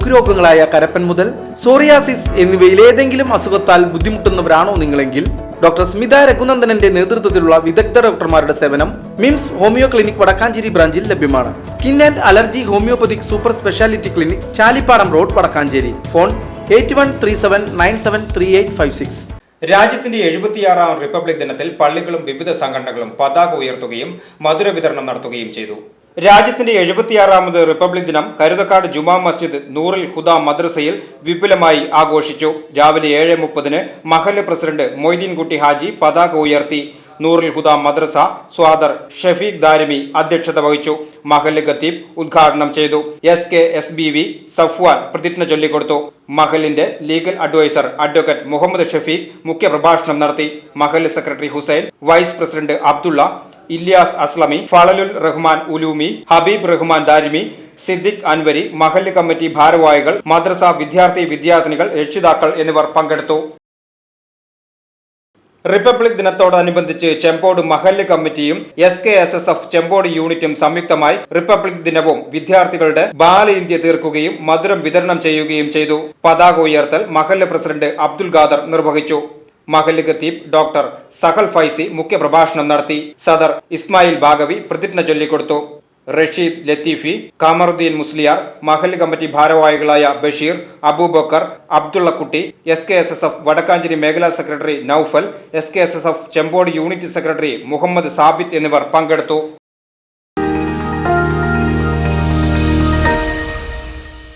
ത്വക്ക് രോഗങ്ങളായ കരപ്പൻ മുതൽ psoriasis എന്നിവയിലേതെങ്കിലും അസുഖത്താൽ ബുദ്ധിമുട്ടുന്നവരാണോ നിങ്ങളെങ്കിൽ doctor Smitha രഘുനന്ദനന്റെ നേതൃത്വത്തിലുള്ള വിദഗ്ധ ഡോക്ടർമാരുടെ സേവനം മിംസ് ഹോമിയോ ക്ലിനിക് വടക്കാഞ്ചേരി ബ്രാഞ്ചിൽ ലഭ്യമാണ്. Skin and allergy homoeopathic super speciality clinic, Chalippadam road, Vadakkanchery. Phone 8137973856. രാജ്യത്തിന്റെ 76ാം റിപ്പബ്ലിക് ദിനത്തിൽ പള്ളികളും വിവിധ സംഘടനകളും പതാക ഉയർത്തുകയും മധുര വിതരണം നടത്തുകയും ചെയ്തു. രാജ്യത്തിന്റെ 76ാമത് റിപ്പബ്ലിക് ദിനം കരുതക്കാട് ജുമാ മസ്ജിദ് നൂറുൽ ഹുദ മദ്രസയിൽ വിപുലമായി ആഘോഷിച്ചു. രാവിലെ 7:30 മഹല്ല് പ്രസിഡന്റ് മൊയ്തീൻകുട്ടി ഹാജി പതാക ഉയർത്തി. നൂറുൽ ഹുദ മദ്രസ സ്വാദർ ഷഫീഖ് ദാരിമി അധ്യക്ഷത വഹിച്ചു. മഹല്ല് ഖത്തീബ് ഉദ്ഘാടനം ചെയ്തു. SKSBV സഫ്വാൻ പ്രതിജ്ഞ ചൊല്ലിക്കൊടുത്തു. മഹലിന്റെ legal adviser advocate Muhammad Shafeeq മുഖ്യപ്രഭാഷണം നടത്തി. മഹല്ല് secretary Hussain, vice president Abdulla, Ilyas Aslami, Fazlul Rahman Uloomi, Habib Rahman Darimi, Siddiq Anwari, മഹല്ല് കമ്മിറ്റി ഭാരവാഹികൾ, മദ്രസ വിദ്യാർത്ഥിനികൾ, രക്ഷിതാക്കൾ എന്നിവർ പങ്കെടുത്തു. റിപ്പബ്ലിക് ദിനത്തോടനുബന്ധിച്ച് ചെമ്പോട് മഹല്ല് കമ്മിറ്റിയും SKSSF ചെമ്പോട് യൂണിറ്റും സംയുക്തമായി റിപ്പബ്ലിക് ദിനവും വിദ്യാർത്ഥികളുടെ ബാല ഇന്ത്യ തീർക്കുകയും മധുരം വിതരണം ചെയ്യുകയും ചെയ്തു. പതാക ഉയർത്തൽ മഹല്ല് പ്രസിഡന്റ് അബ്ദുൽ ഖാദർ നിർവഹിച്ചു. മഹല്ല് ഖത്തീബ് ഡോക്ടർ സഹൽ ഫൈസി മുഖ്യപ്രഭാഷണം നടത്തി. സദർ ഇസ്മായിൽ ബാഗവി പ്രതിജ്ഞ ചൊല്ലിക്കൊടുത്തു. റഷീദ് ലത്തീഫി, കമറുദ്ദീൻ മുസ്ലിയാർ, മഹല്ല് കമ്മിറ്റി ഭാരവാഹികളായ ബഷീർ, അബൂബക്കർ, അബ്ദുള്ളക്കുട്ടി, SKSSF വടക്കാഞ്ചേരി മേഖലാ secretary Noufal, SKSSF Chembode unit secretary Muhammad Sabith എന്നിവർ പങ്കെടുത്തു.